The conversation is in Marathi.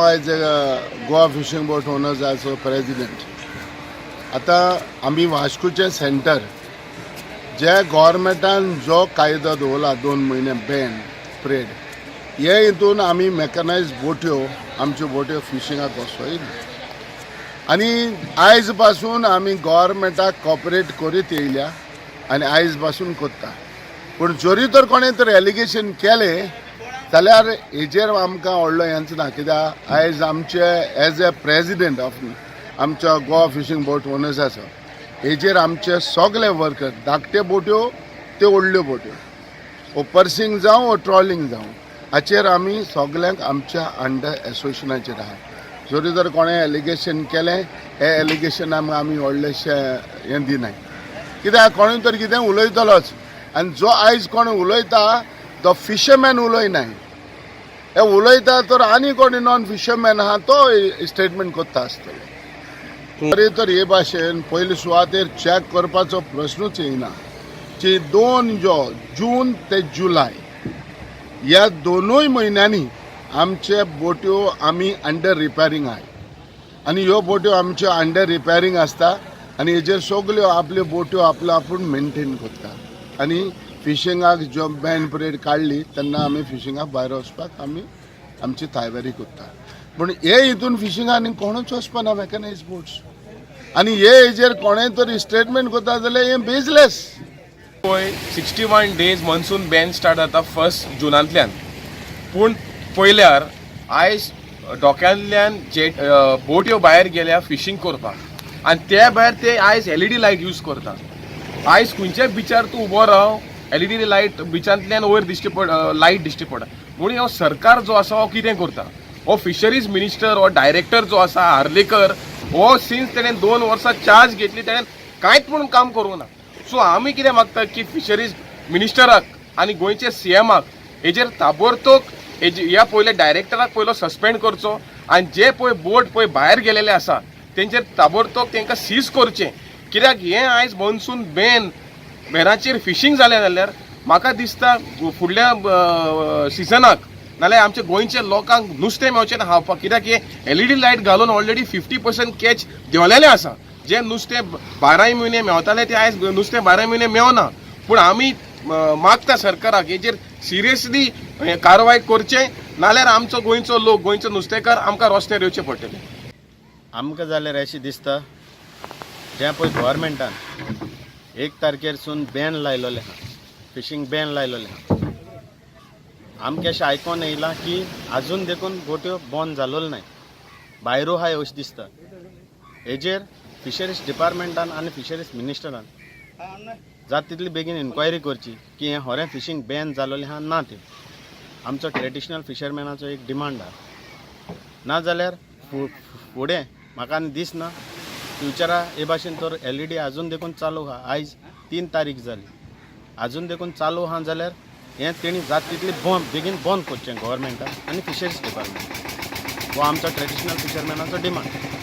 As a Goa Fishing Boat Owners also President. आता आम्ही वास्कोचे सेंटर जे गव्हर्मेंटान जो कायदो दवरला 2 महिने बॅन स्प्रेड हे हितून आमी मेकनायज बोट्यो आमच्यो बोट्यो फिशिंगाक वचोयली आनी आयज पासून आमी गव्हर्मेंटाक कॉपरेट करीत येयल्या आनी आयज पासून करता पूण जरी तर कोणें तर एलिगेशन केलें जाल्यार हेजेर आमकां व्हडलो हेंच ना कित्याक आयज आमचे एज ए प्रेजिडेंट ऑफ आमच्या गोवा फिशिंग बोट ओनर्स आसा हेजेर आमचे सगळे वर्कर धाकटे बोट्यो त्यो व्हडल्यो बोट्यो ओ पर्सिंग जावं ओ ट्रॉलिंग जावं हाचेर आमी सगळ्यांक आमच्या अंडर एसोसिएशनाचेर आहा जरी जर कोणें एलिगेशन केलें हे एलिगेशन आमी व्हडलेशें हें दिनाय कित्याक कोणूय तर कितें उलयतलोच आनी जो आयज कोण उलयता तो फिशरमॅन उलयनाय हे उलयता तर आनी कोणी नॉन फिशरमॅन आहा तो स्टेटमेंट करता आसतलो तरी तर हे भाशेन पयले सुवातेर चॅक करपाचो प्रश्नूच येयना की 2 जून ते जुलय ह्या 2 म्हयन्यांनी आमचे बोट्यो आमी अंडर रिपेरींग आहाय आनी ह्यो बोट्यो आमच्यो अंडर रिपेरींग आसता आनी हेजेर सगल्यो आपल्यो बोट्यो आपलो आपूण मेंटेन करता आनी फिशिंगाक जो बॅन परेड काडली तेन्ना आमी फिशिंगाक भायर वचपाक आमी आमची तयारी करता पूण हे हितून फिशिंगाक कोणूच वचपाना मेकनायज बोट्स आनी हे हेजेर कोणें तरी स्टेटमेंट करता जाल्यार हें bezel-less 61 days monsoon ban start जाता 1 जुनांतल्यान पूण पयल्यार आयज डोक्यांतल्यान जे बोट्यो भायर गेल्या फिशींग करपाक आनी त्या भायर ते आयज LED लायट यूज करता आयज खंयच्याय बिचार तूं उबो राव LED लायट बिचांतल्यान वयर दिश्टी लायट दिश्टी पडटा म्हणून हो सरकार जो आसा हो कितें करता हो फिशरीज मिनिस्टर हो डायरेक्टर जो आसा हार्लेकर हो सिन्स तेणें 2 वर्सां चार्ज घेतली तेणें कांयच म्हणून काम करूं ना सो आमी कितें मागता की फिशरीज मिनिस्टराक आनी गोंयचे CMाक हेजेर ताबडतोब ह्या पयले डायरेक्टराक पयलो सस्पेंड करचो आनी जे पळय बोट पळय भायर गेलेले आसा तेंचेर ताबडतोब तेंकां सीज करचें कित्याक हें आयज मॉन्सून बॅनाचेर फिशींग जालें जाल्यार म्हाका दिसता फुडल्या सिजनाक नाल्यार आमच्या गोंयच्या लोकांक नुस्तें मेळचें ना खावपाक कित्याक हे LED लायट घालून ऑलरेडी 50% कॅच देंवलेलें आसा जे नुस्तें 12 म्हयने मेवतालें तें आयज नुस्तें 12 म्हयने मेवना पूण आमी मागता सरकाराक हेजेर सिरियसली कारवाय करचें नाल्यार आमचो गोंयचो लोक गोंयचो नुस्तेकार आमकां रस्त्यार येवचें पडटलें आमकां जाल्यार अशें दिसता जें पळय गव्हर्मेंटान 1 तारखेरसून बॅन लायलोलें आहा फिशींग बॅन लायलोलें आहा आमकां अशें आयकोन येयलां की आजून देखून बोट्यो बंद जालोल्यो नाय भायरू आहाय अशें दिसता हेजेर फिशरीज डिपार्टमेंटान आनी फिशरीज मिनिस्टरान जाता तितली बेगीन इन्क्वायरी करची की हें खरें फिशींग बॅन जालोलें आहा ना तें आमचो ट्रेडिशनल फिशरमॅनाचो एक डिमांड आहा ना जाल्यार फुडें म्हाका आनी दिसना फ्युचरा हे भाशेन तर LED आजून देखून चालू आहा आयज 3 तारीख जाली आजून देखून चालू आहा जाल्यार हें तेणी जाता तितली बेगीन बंद करचें गव्हर्मेंटान आनी फिशरीज डिपार्टमेंटान हो आमचो ट्रेडिशनल फिशरमॅनाचो डिमांड